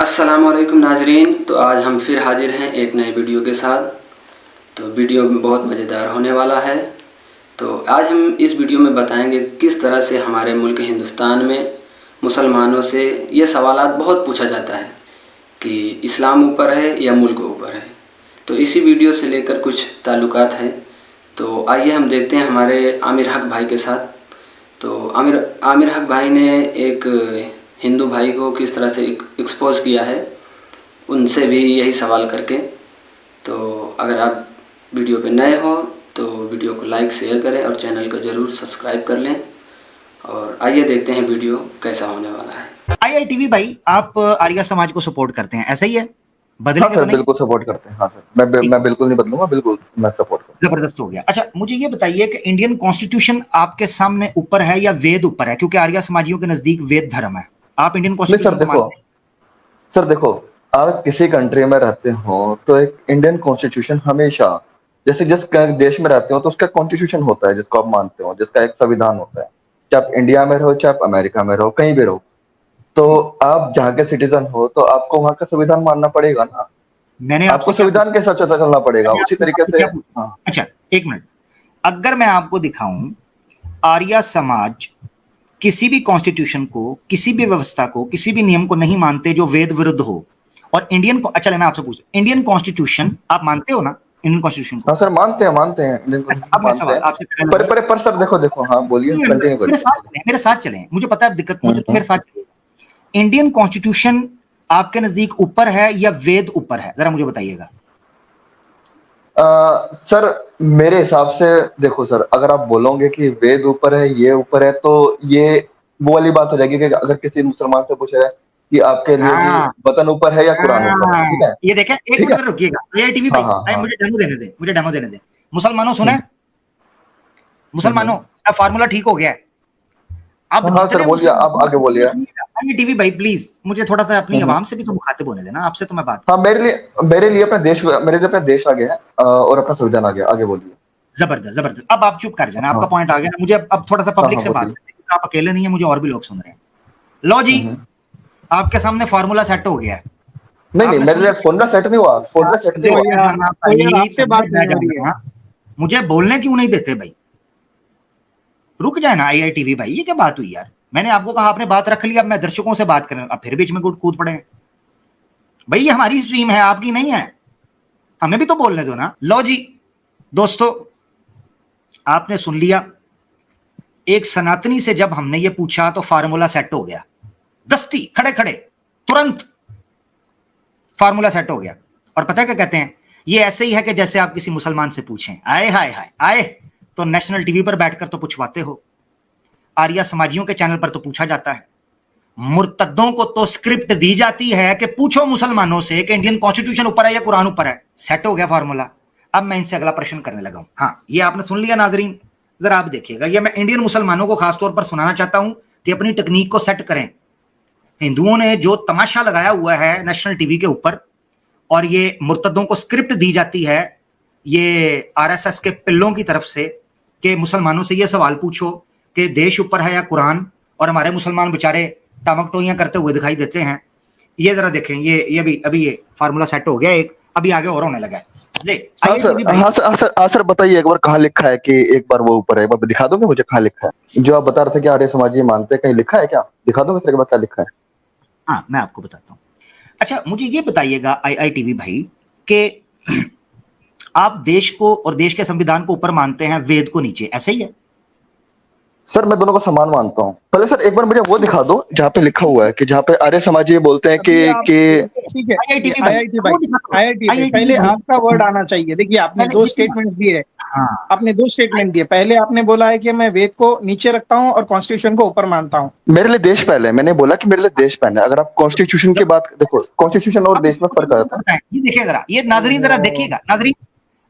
अस्सलामुअलैकुम नाजरीन। तो आज हम फिर हाजिर हैं एक नए वीडियो के साथ। तो वीडियो बहुत मज़ेदार होने वाला है। तो आज हम इस वीडियो में बताएंगे किस तरह से हमारे मुल्क हिंदुस्तान में मुसलमानों से ये सवालात बहुत पूछा जाता है कि इस्लाम ऊपर है या मुल्क ऊपर है। तो इसी वीडियो से लेकर कुछ ताल्लुकात हैं। तो आइए हम देखते हैं हमारे आमिर हक भाई के साथ। तो आमिर हक भाई ने एक हिंदू भाई को किस तरह से एक्सपोज किया है, उनसे भी यही सवाल करके। तो अगर आप वीडियो पे नए हो तो वीडियो को लाइक शेयर करें और चैनल को ज़रूर सब्सक्राइब कर लें। और आइए देखते हैं वीडियो कैसा होने वाला है। आईआईटीवी भाई, आप आर्य समाज को सपोर्ट करते हैं, ऐसा ही है? बदलेंगे हाँ सर, तो नहीं? बिल्कुल सपोर्ट करते हैं। हाँ सर, मैं बिल्कुल नहीं बदलूंगा, बिल्कुल मैं सपोर्ट करूंगा। जबरदस्त हो गया। अच्छा, मुझे ये बताइए कि इंडियन कॉन्स्टिट्यूशन आपके सामने ऊपर है या वेद ऊपर है? क्योंकि आर्य समाजियों के नजदीक वेद धर्म है। आप इंडियन नहीं सर, कॉन्स्टिट्यूशन को मानते हैं? सर देखो, आप किसी कंट्री में रहते हो तो एक इंडियन कॉन्स्टिट्यूशन हमेशा, जैसे जिस देश में रहते हो तो उसका कॉन्स्टिट्यूशन होता है जिसको आप मानते हो, जिसका एक संविधान होता है। चाहे आप इंडिया में रहो, चाहे आप अमेरिका में रहो, कहीं भी रहो, तो आप जहाँ के सिटीजन हो तो आपको वहाँ का संविधान मानना पड़ेगा ना। मैंने आपको आपसे क्या संविधान के हिसाब से चलना पड़ेगा, मैंने उसी आपसे तरीके आपसे से। क्या पूछा? हाँ अच्छा, एक मिनट। अगर मैं आपको दिखाऊं आर्य समाज किसी भी कॉन्स्टिट्यूशन को, किसी भी व्यवस्था को, किसी भी नियम को नहीं मानते जो वेद विरुद्ध हो, और इंडियन को, अच्छा मैं आपसे पूछूं, इंडियन कॉन्स्टिट्यूशन आप मानते हो ना? इंडियन कॉन्स्टिट्यूशन को? हाँ सर, मानते हैं इंडियन अच्छा, कॉन्स्टिट्यूशन अब मैं मानते सवाल हैं। आपसे करने लगा। पर सर देखो, हाँ बोलिए, कंटिन्यू मेरे करिए। साथ चलें, मेरे साथ चलें, मुझे पता है दिक्कत, मुझे हम्म। मेरे साथ चलें। इंडियन कॉन्स्टिट्यूशन आपके नजदीक ऊपर है या वेद ऊपर है? जरा मुझे बताइएगा। सर मेरे हिसाब से देखो सर, अगर आप बोलोगे कि वेद ऊपर है, ये ऊपर है, तो ये वो वाली बात हो जाएगी कि अगर किसी मुसलमान से पूछा जाए कि आपके लिए भी हाँ वतन ऊपर है या कुरान ऊपर है, ठीक हाँ, है? ये देखें, एक ठीक मिनट है। जरा रुकिएगा। आईआईटीवी हाँ भाई, हाँ हाँ। मुझे डेमो देने दे, मुझे डेमो देने दे। मुसलमानों सुने, हम्म मुसलमानों, अब फार्मूला ठीक हो गया है। अब हाँ हाँ सर, जितने बोलिए, आप मुसलमान, आगे बोलिए। आईआईटीवी भाई प्लीज मुझे थोड़ा सा अपनी हम्म। आवाम से भी तो मुखातिब होने देना, आपसे तो मैं बात हाँ, कर। मेरे लिए अपना देश आ गया है, और अपना संविधान आ गया। आगे बोलिए। जबरदस्त जबरदस्त, अब आप चुप कर जाना, आपका हाँ पॉइंट आ गया। मुझे अब थोड़ा सा हाँ पब्लिक हाँ, से बात बोलिए। करते हैं, आप अकेले नहीं है, मुझे और भी लोग सुन रहे हैं। लो जी, हम्म। आपके सामने फार्मूला सेट हो गया है। नहीं नहीं, आपने मेरे सुन लिए लिया? फॉर्मूला सेट नहीं हुआ, फॉर्मूला सेट नहीं हुआ। कोई यार आपसे बात नहीं हो रही है। मुझे बोलने क्यों नहीं देते भाई? रुक जाए ना आईआईटीवी भाई, ये क्या बात हुई यार? मैंने आपको कहा, आपने बात रख ली, अब मैं दर्शकों से बात करें, अब फिर बीच में कूद पड़े हैं। भाई ये हमारी स्ट्रीम है, आपकी नहीं है, हमें भी तो बोलने दो ना। लो जी दोस्तों, आपने सुन लिया। एक सनातनी से जब हमने ये पूछा तो फार्मूला सेट हो गया, दस्ती खड़े खड़े तुरंत फार्मूला सेट हो गया। और पता है क्या कहते हैं? ये ऐसे ही है कि जैसे आप किसी मुसलमान से पूछें, आए हाय हाय आए तो नेशनल टीवी पर बैठकर तो पूछवाते हो, आर्या समाजियों के चैनल पर तो पूछा जाता है, मुर्तद्दों को तो स्क्रिप्ट दी जाती है कि पूछो मुसलमानों से कि इंडियन कॉन्स्टिट्यूशन ऊपर है या कुरान ऊपर है। सेट हो गया फार्मूला। अब मैं इनसे अगला प्रश्न करने लगा हूं। हाँ, ये आपने सुन लिया नाजरीन, जरा आप देखिएगा। ये मैं इंडियन मुसलमानों को खासतौर पर सुनाना चाहता हूं कि अपनी टेक्निक को सेट करें। हिंदुओं ने जो तमाशा लगाया हुआ है नेशनल टीवी के ऊपर, और ये मुर्तद्दों को स्क्रिप्ट दी जाती है ये आरएसएस के पिल्लों की तरफ से कि मुसलमानों से ये सवाल पूछो कि देश ऊपर है या कुरान, और हमारे मुसलमान बेचारे टामकटोइयां करते हुए दिखाई देते हैं। ये जरा देखें, ये भी अभी ये फार्मूला सेट हो गया, एक अभी आगे और होने लगा है। हाँ सर, हाँ सर, हाँ सर, हाँ सर, बताइए एक बार कहाँ लिखा है कि एक बार वो ऊपर है? एक बार दिखा दोगे मुझे कहाँ लिखा है? जो आप बता रहे थे कि आर्य समाज ये मानते हैं, कहीं लिखा है क्या? दिखा दोगे सर एक बार क्या लिखा है? हाँ, मैं आपको बताता हूँ। अच्छा, मुझे ये बताइएगा आईआईटीवी भाई कि आप देश को और देश के संविधान को ऊपर मानते हैं, वेद को नीचे, ऐसे ही है? सर मैं दोनों को समान मानता हूँ। पहले सर एक बार मुझे वो दिखा दो जहाँ पे लिखा हुआ है कि जहाँ पे आर्य समाजी ये बोलते हैं कि ठीक है, आईआईटीवी आईआईटी पहले आपका वर्ड आना चाहिए। देखिए, आपने दो स्टेटमेंट्स दिए हैं। हाँ, आपने दो स्टेटमेंट दिए। पहले आपने बोला है कि मैं वेद को नीचे रखता हूं और कॉन्स्टिट्यूशन को ऊपर मानता हूं। मेरे लिए देश पहले है। मैंने बोला कि मेरे लिए देश पहले है। अगर आप कॉन्स्टिट्यूशन की बात देखो, कॉन्स्टिट्यूशन और देश में फर्क आता है। ये देखिए जरा, ये नाजरीन जरा देखिएगा, नाजरीन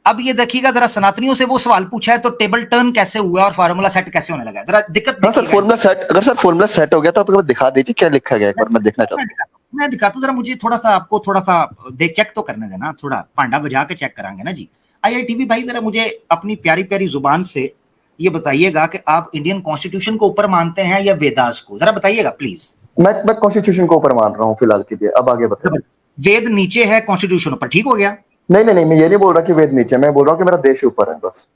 अब ये देखिएगा जरा, सनातनियों से वो सवाल पूछा है तो टेबल टर्न कैसे हुआ और फार्मूला सेट कैसे होने लगा, जरा दिक्कत हाँ सर, फॉर्मूला सेट, अगर सर फॉर्मूला सेट हो गया तो आप एक बार दिखा दीजिए क्या लिखा गया, एक बार मैं देखना चाहता हूँ। मैं दिखाता हूँ जरा, मुझे थोड़ा सा, आपको थोड़ा सा देख चेक तो करने देना, थोड़ा पांडा बजा के चेक करांगे ना जी। आईआईटीवी भाई, जरा मुझे अपनी प्यारी प्यारी जुबान से ये बताइएगा कि आप इंडियन कॉन्स्टिट्यूशन को ऊपर मानते हैं या वेदास को, जरा बताइएगा प्लीज। मैं कॉन्स्टिट्यूशन को ऊपर मान रहा हूँ फिलहाल के लिए। अब आगे बताइए। वेद नीचे है, कॉन्स्टिट्यूशन ऊपर, ठीक हो गया? नहीं नहीं नहीं, मैं ये नहीं बोल रहा कि वेद नीचे, मैं बोल रहा हूँ कि मेरा देश ऊपर है बस।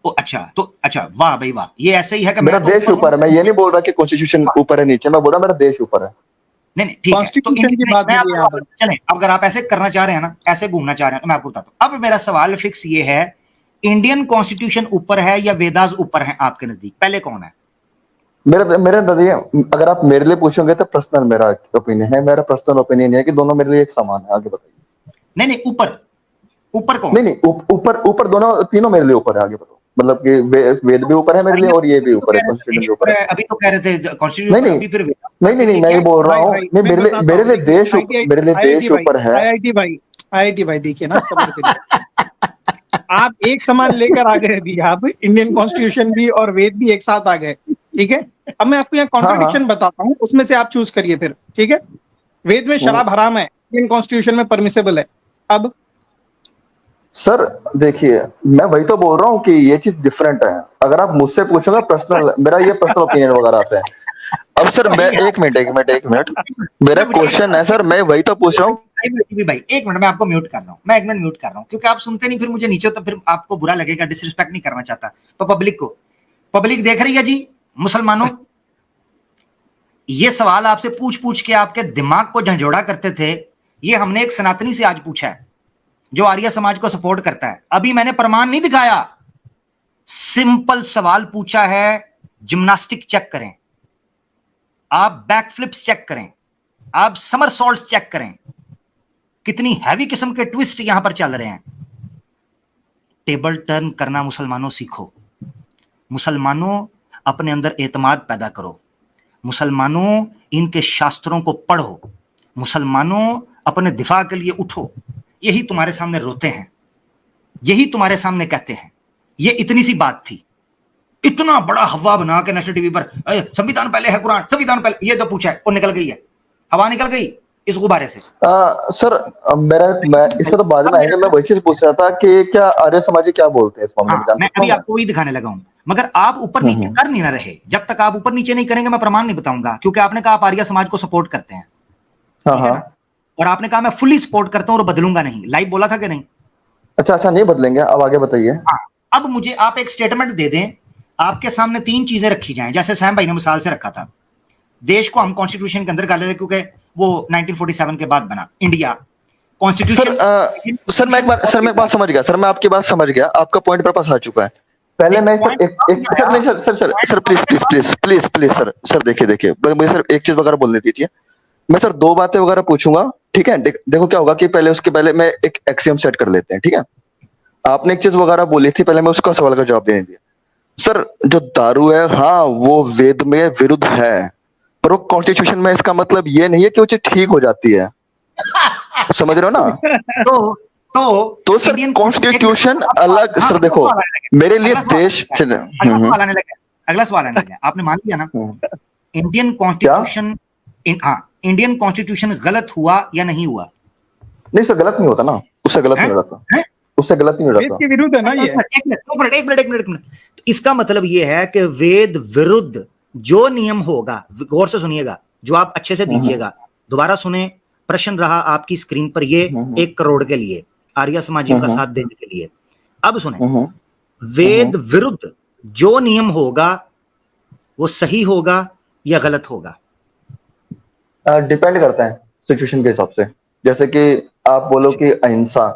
ओ अच्छा, तो अच्छा, वाह भाई वाह, ये ऐसे ही है कि मेरा मैं तो देश ऊपर है, मैं ये नहीं बोल रहा कि कॉन्स्टिट्यूशन ऊपर है नीचे, मैं बोल रहा मेरा देश ऊपर है। नहीं नहीं ठीक है, तो कॉन्स्टिट्यूशन की बात मैं नहीं है यहाँ आपको पर। चलें, अगर आप ऐसे करना चाह रहे हैं ना, ऐसे घूमना चाह रहे हैं, तो मैं आपको बताता हूं। अब मेरा सवाल फिक्स ये है, इंडियन कॉन्स्टिट्यूशन ऊपर है या वेदास ऊपर है आपके नजदीक? पहले कौन है? मेरे नजरिए, अगर आप मेरे लिए पूछोगे तो पर्सनल मेरा ओपिनियन है, मेरा पर्सनल ओपिनियन है कि दोनों मेरे लिए एक समान है। आगे बताइए। नहीं नहीं, ऊपर, ऊपर कौन? नहीं नहीं, ऊपर ऊपर दोनों तीनों मेरे लिए ऊपर है। आगे बताओ, मतलब कि वेद भी ऊपर है मेरे लिए और ये भी ऊपर है, कॉन्स्टिट्यूशन भी ऊपर है। अभी तो कह रहे थे कॉन्स्टिट्यूशन नहीं ऊपर, नहीं अभी फिर नहीं नहीं नहीं, मैं ये बोल रहा भाई हूँ, भाई नहीं मैं बताता मेरे हूँ, लिए देखिए, देश मेरे लिए देश ऊपर है। आईआईटी भाई देखिए ना, सब्र करिए। आप एक समान लेकर आ गए अभी, आप इंडियन कॉन्स्टिट्यूशन भी और वेद भी एक साथ आ गए, ठीक है। अब मैं आपको यहाँ हाँ कॉन्ट्रडिक्शन बताता हूँ, उसमें से आप चूज करिए फिर, ठीक है। वेद में शराब हराम है, इंडियन कॉन्स्टिट्यूशन में परमिसेबल है। अब सर देखिए, मैं वही तो बोल रहा हूँ कि ये चीज डिफरेंट है। अगर आप मुझसे पूछोगे पर्सनल, मेरा ये पर्सनल ओपिनियन वगैरह आता है। अब सर मैं एक मिनट, मेरा क्वेश्चन है सर, मैं वही तो पूछ रहा हूँ। भाई एक मिनट, मैं आपको म्यूट कर रहा हूँ, मैं एक मिनट म्यूट कर रहा हूँ, क्योंकि आप सुनते नहीं फिर मुझे नीचे, तो फिर आपको बुरा लगेगा, डिसरिस्पेक्ट नहीं करना चाहता। तो पब्लिक को, पब्लिक देख रही है जी, मुसलमानों, ये सवाल आपसे पूछ पूछ के आपके दिमाग को झंझोड़ा करते थे, ये हमने एक सनातनी से आज पूछा है जो आर्य समाज को सपोर्ट करता है। अभी मैंने प्रमाण नहीं दिखाया, सिंपल सवाल पूछा है। जिम्नास्टिक चेक करें आप, बैकफ्लिप्स चेक करें आप, समरसॉल्ट चेक करें, कितनी हैवी किस्म के ट्विस्ट यहां पर चल रहे हैं। टेबल टर्न करना मुसलमानों सीखो, मुसलमानों अपने अंदर एतमाद पैदा करो, मुसलमानों इनके शास्त्रों को पढ़ो, मुसलमानों अपने दिफा के लिए उठो। यही तुम्हारे सामने रोते हैं, यही तुम्हारे सामने कहते हैं। ये इतनी सी बात थी, इतना बड़ा हवा बना के नेशनल टीवी पर संविधान पहले है कुरान, संविधान पहले, ये तो पूछा है और निकल गई है, हवा निकल गई इस गुब्बारे से। सर मैं इसमें तो बाद में आएंगे, मैं वही चीज पूछ रहा था कि क्या आर्य समाजी क्या बोलते हैं इस मामले में, जान मैं सकता अभी हूं? आपको वही दिखाने लगा हूं, मगर आप ऊपर नीचे कर नहीं ना रहे। जब तक आप ऊपर नीचे नहीं करेंगे मैं प्रमाण नहीं बताऊंगा, क्योंकि आपने कहा आप आर्य समाज को सपोर्ट करते हैं, हाँ ठीक है हाँ। ना? और आपने कहा मैं फुल्ली सपोर्ट करता हूं और बदलूंगा नहीं, लाइव बोला था कि नहीं? अच्छा, नहीं बदलेंगे। अब आगे बताइए। हाँ, अब मुझे आप एक स्टेटमेंट दे दें, आपके सामने तीन चीजें रखी जाएं, जैसे सैम भाई ने मिसाल से रखा था। देश को हम कॉन्स्टिट्यूशन के अंदर कर लेते, क्योंकि वो 1947 के बाद बना इंडिया कॉन्स्टिट्यूशन। सर मैं एक बात समझ गया सर, मैं आपकी बात समझ गया, आपका पॉइंट मेरे पास आ चुका है। पहले मैं सर सर नहीं सर प्लीज सर देखिए मुझे सर एक चीज वगैरह बोलने दीजिए। मैं सर दो बातें वगैरह पूछूंगा, ठीक है। देखो क्या होगा कि उसके पहले मैं एक एक्सियम सेट कर लेते हैं, ठीक है। आपने एक चीज वगैरह बोली थी, पहले मैं उसका सवाल का जवाब देने दिया। सर जो दारू है, हाँ वो वेद में विरुद्ध है, पर वो कॉन्स्टिट्यूशन में इसका मतलब ये नहीं है कि वो चीज ठीक हो जाती है, समझ रहे हो ना? तो सर कॉन्स्टिट्यूशन अलग। सर देखो, मेरे लिए देश अगला सवाल आने लगा, आपने मान लिया ना इंडियन कॉन्स्टिट्यूशन, हाँ इंडियन कॉन्स्टिट्यूशन गलत हुआ या नहीं हुआ? नहीं सर, गलत नहीं होता ना, उससे गलत नहीं होता, उससे गलत नहीं होता, के विरुद्ध है ना ये। एक मिनट। तो इसका मतलब ये है कि वेद विरुद्ध जो नियम होगा, गौर से सुनिएगा, जो आप अच्छे से दीजिएगा, दोबारा सुने। प्रश्न रहा आपकी स्क्रीन पर ये 1 करोड़ के लिए, आर्य समाजियों का साथ देने के लिए। अब सुने, वेद विरुद्ध जो नियम होगा वो सही होगा या गलत होगा? डिपेंड करता है सिचुएशन के हिसाब से। जैसे कि आप बोलो कि अहिंसा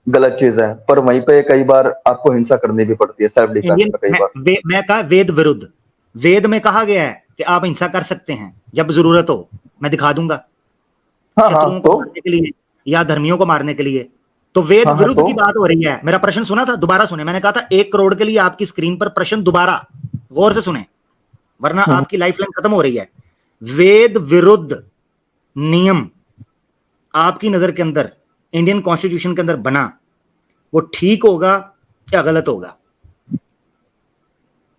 गलत चीज है, पर वहीं पे कई बार आपको हिंसा करनी भी पड़ती है, सेल्फ डिफेंस में कई बार। मैं कहा वेद विरुद्ध, वेद में कहा गया है कि आप हिंसा कर सकते हैं जब जरूरत हो, मैं दिखा दूंगा, शत्रुओं को मारने के लिए या धर्मियों को मारने के लिए। तो वेद विरुद्ध की बात हो रही है। मेरा प्रश्न सुना था, दोबारा सुने। मैंने कहा था 1 करोड़ के लिए आपकी स्क्रीन पर प्रश्न, दोबारा गौर से सुने वरना आपकी लाइफलाइन खत्म हो रही है। वेद विरुद्ध नियम आपकी नजर के अंदर इंडियन कॉन्स्टिट्यूशन के अंदर बना, वो ठीक होगा या गलत होगा?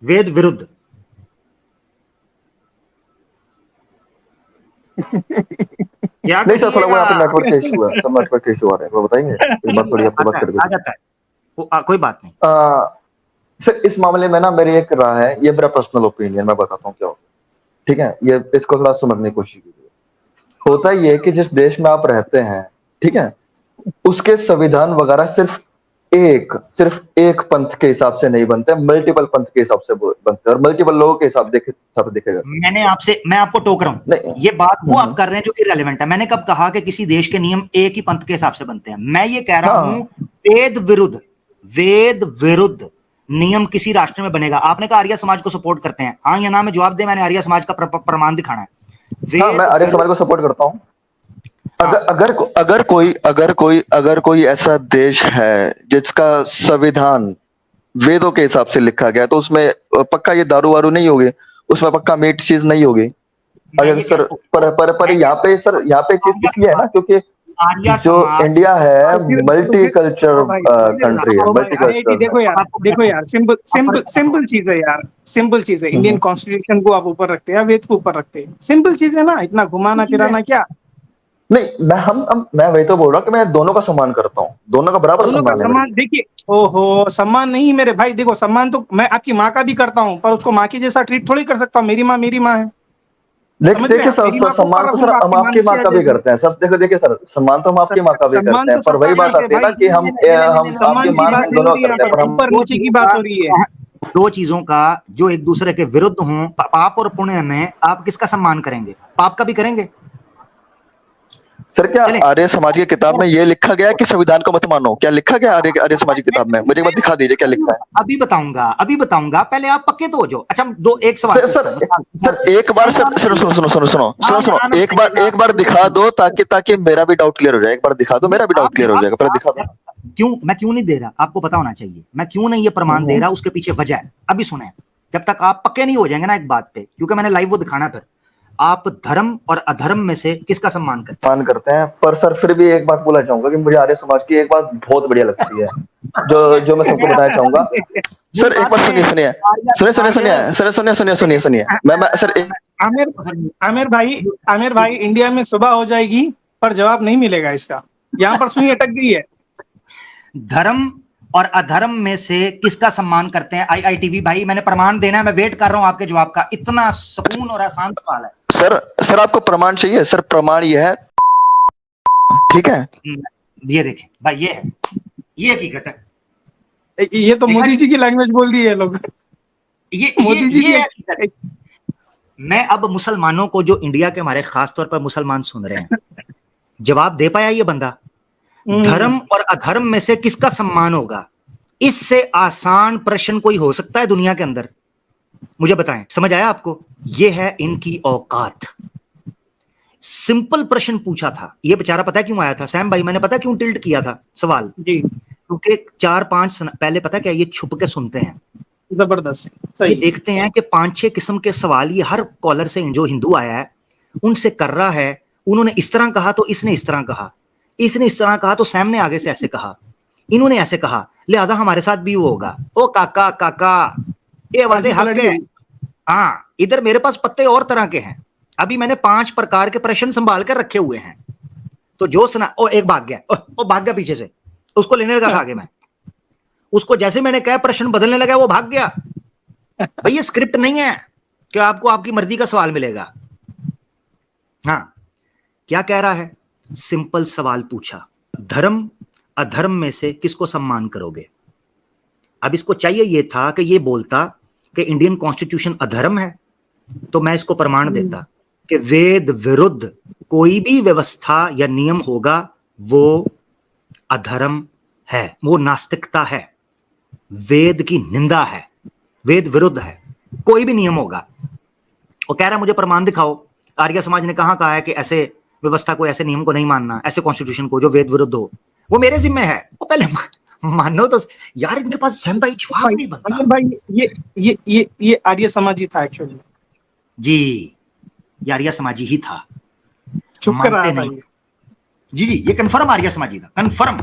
वेद विरुद्ध। नहीं सर, थोड़ा वो यहाँ पे नेटवर्क का इशू है, सब नेटवर्क का इशू आ रहा है, वो बताएंगे इस बार थोड़ी आपकी बात कर आ जाता है वो, कोई बात नहीं। सर इस मामले में ना मेरी एक राय है, ये मेरा पर्सनल ओपिनियन, मैं बताता हूँ क्या होगा। ठीक है, ये इसको थोड़ा समझने की कोशिश कीजिए। होता ये है कि जिस देश में आप रहते हैं, ठीक है, उसके संविधान वगैरह सिर्फ एक पंथ के हिसाब से नहीं बनते, मल्टीपल पंथ के हिसाब से बनते हैं, और मल्टीपल लोगों के हिसाब देखे जाते मैं आपको टोक रहा हूँ, नहीं। ये बात वो आप कर रहे हैं जो इररिलेवेंट है। मैंने कब कहा कि किसी देश के नियम एक ही पंथ के हिसाब से बनते हैं? मैं ये कह रहा हूं वेद विरुद्ध नियम किसी राष्ट्र में बनेगा। आपने कहा आर्य समाज को सपोर्ट करते हैं, हाँ या ना में जवाब दे। मैंने आर्य समाज का प्रमाण दिखाना है। हाँ, मैं आर्य समाज को सपोर्ट करता हूँ। अगर कोई ऐसा देश है जिसका संविधान वेदों के हिसाब से लिखा गया, तो उसमें पक्का ये दारू वारू नहीं होगी, उसमें पक्का मीट चीज नहीं होगी। अगर सर पर यहाँ पे चीज इसलिए है ना, क्योंकि जो इंडिया है मल्टी कल्चर कंट्री है, मल्टी कल्चर। देखो यार सिंपल चीज है यार, सिंपल चीज है। इंडियन कॉन्स्टिट्यूशन को आप ऊपर रखते हैं, वेद को ऊपर रखते हैं, सिंपल चीज है ना, इतना घुमाना फिराना क्या। नहीं, मैं वही तो बोल रहा हूँ कि मैं दोनों का सम्मान करता हूँ, दोनों का बराबर सम्मान है। देखिए, ओहो, सम्मान नहीं मेरे भाई, देखो सम्मान तो मैं आपकी माँ का भी करता हूँ, पर उसको माँ की जैसा ट्रीट थोड़ी कर सकता हूँ। मेरी माँ है। देखिए सर, सम्मान तो सर हम आपकी माँ का भी करते हैं सर। देखिए सर, सम्मान तो हम आपकी माँ का भी करते हैं, पर वही बात आती है ना कि हम आपकी माँ दोनों करते हैं, पर हम ऊपर नीचे की बात हो रही है। दो चीजों का जो एक दूसरे के विरुद्ध हों, पाप और पुण्य में आप किसका सम्मान करेंगे? पाप का भी करेंगे सर। क्या आर्य समाज की किताब में ये लिखा गया है कि संविधान को मत मानो? क्या लिखा गया आर्य समाज की किताब में? मुझे एक बार दिखा दीजिए क्या लिखा है। अभी बताऊंगा, पहले आप पक्के तो हो जाओ। अच्छा, एक सवाल सर एक बार सुनो, एक बार दिखा दो ताकि मेरा भी डाउट क्लियर हो जाए। एक बार दिखा दो, मेरा भी डाउट क्लियर हो जाएगा। पहले दिखा दो। मैं क्यों नहीं दे रहा, आपको पता होना चाहिए। मैं क्यों नहीं ये प्रमाण दे रहा, उसके पीछे वजह है। अभी सुने, जब तक आप पक्के नहीं हो जाएंगे ना एक बात पे, क्योंकि मैंने लाइव वो दिखाना, फिर आप धर्म और अधर्म में से किसका सम्मान करते हैं? पर सर फिर भी एक बात बोलना चाहूंगा कि मुझे आर्य समाज की एक बात बहुत बढ़िया लगती है, जो मैं सबको बताना चाहूंगा। सर एक बार सुनिए। मैं सर आमिर भाई इंडिया में सुबह हो जाएगी पर जवाब नहीं मिलेगा इसका। यहाँ पर सुई अटक गई है। धर्म और अधर्म में से किसका सम्मान करते हैं? IITV भाई, मैंने प्रमाण देना है, मैं वेट कर रहा हूं आपके जवाब का। इतना सुकून और आसान सवाल है। सर आपको प्रमाण चाहिए? सर प्रमाण ये है, ठीक है, ये देखें भाई, ये है, ये हकीकत है। ये तो मोदी जी की लैंग्वेज बोल दी है लोग। ये मोदी जी की। मैं अब मुसलमानों को, जो इंडिया के हमारे खास तौर पर मुसलमान सुन रहे हैं, जवाब दे पाया ये बंदा? धर्म और अधर्म में से किसका सम्मान होगा? इससे आसान प्रश्न कोई हो सकता है दुनिया के अंदर? मुझे बताएं, समझ आया आपको? ये है इनकी औकात। सिंपल प्रश्न पूछा था। ये बेचारा पता है क्यों आया था सैम भाई? मैंने पता क्यों टिल्ट किया था सवाल जी, क्योंकि 4-5 पहले पता क्या, ये छुप के सुनते हैं, जबरदस्त। ये देखते हैं कि 5-6 किस्म के सवाल ये हर कॉलर से जो हिंदू आया है उनसे कर रहा है। उन्होंने इस तरह कहा तो इसने इस तरह कहा, इसने इस तरह कहा तो सैम ने आगे से ऐसे कहा, इन्होंने ऐसे कहा, लिहाजा हमारे साथ भी वो होगा। ओ काका ये वादे हक है। हाँ, इधर मेरे पास पत्ते और तरह के हैं। अभी मैंने 5 प्रकार के प्रश्न संभाल कर रखे हुए हैं। तो जो सुना, ओ एक भाग गया, ओ भाग गया पीछे से, उसको लेने लगा था आगे मैं, उसको जैसे मैंने कहा प्रश्न बदलने लगा, वो भाग गया। भाई ये स्क्रिप्ट नहीं है कि आपको आपकी मर्जी का सवाल मिलेगा। हाँ, क्या कह रहा है? सिंपल सवाल पूछा, धर्म अधर्म में से किसको सम्मान करोगे? अब इसको चाहिए ये था कि ये बोलता कि इंडियन कॉन्स्टिट्यूशन अधर्म है, तो मैं इसको प्रमाण देता कि वेद विरुद्ध कोई भी व्यवस्था या नियम होगा वो अधर्म है, वो नास्तिकता है, वेद की निंदा है, वेद विरुद्ध है कोई भी नियम होगा। वो कह रहा मुझे प्रमाण दिखाओ। आर्य समाज ने कहा है कि ऐसे व्यवस्था को, ऐसे नियम को नहीं मानना, ऐसे कॉन्स्टिट्यूशन को जो वेद विरुद्ध हो, वो मेरे जिम्मे है। वो पहले मानो तो यार, इनके पास सैम भाई जवाब नहीं बनता। भाई ये आर्य समाजी था एक्चुअली। जी, ये आर्य समाजी ही था, चुप कर रहा नहीं। जी ये कंफर्म आर्य समाजी था, कंफर्म।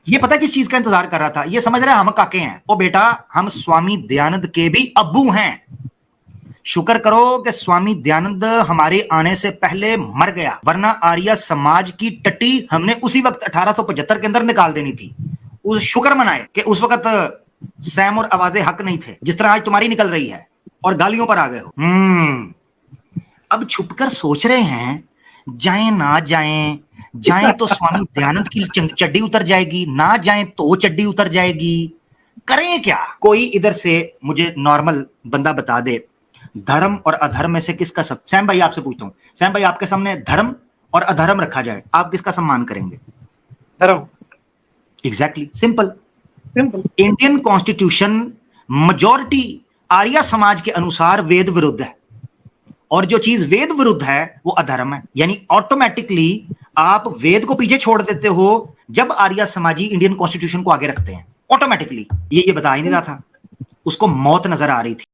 ये पता किस चीज का इंतजार कर रहा था? ये समझ रहे हैं हम काके हैं। ओ बेटा, हम स्वामी दयानंद के भी अब्बू हैं। शुक्र करो कि स्वामी दयानंद हमारे आने से पहले मर गया, वरना आर्य समाज की टट्टी हमने उसी वक्त 1875 के अंदर निकाल देनी थी। उस शुक्र मनाए कि उस वक्त सैम और आवाजें हक नहीं थे, जिस तरह आज तुम्हारी निकल रही है। और गालियों पर आ गए हो। अब छुपकर सोच रहे हैं जाएं ना जाएं, जाएं तो स्वामी दयानंद की चड्डी उतर जाएगी, ना जाएं तो चड्डी उतर जाएगी, करें क्या? कोई इधर से मुझे नॉर्मल बंदा बता दे धर्म और अधर्म में से किसका सब। सैम भाई आपसे पूछता हूं, सैम भाई आपके सामने धर्म और अधर्म रखा जाए, आप किसका सम्मान करेंगे? धर्म। Exactly, simple. Simple. Indian constitution majority Arya Samaj के अनुसार वेद विरुद्ध है, और जो चीज वेद विरुद्ध है वो अधर्म है। यानी ऑटोमेटिकली आप वेद को पीछे छोड़ देते हो जब आर्य समाजी इंडियन कॉन्स्टिट्यूशन को आगे रखते हैं, ऑटोमेटिकली। ये बता ही नहीं रहा था, उसको मौत नजर आ रही थी।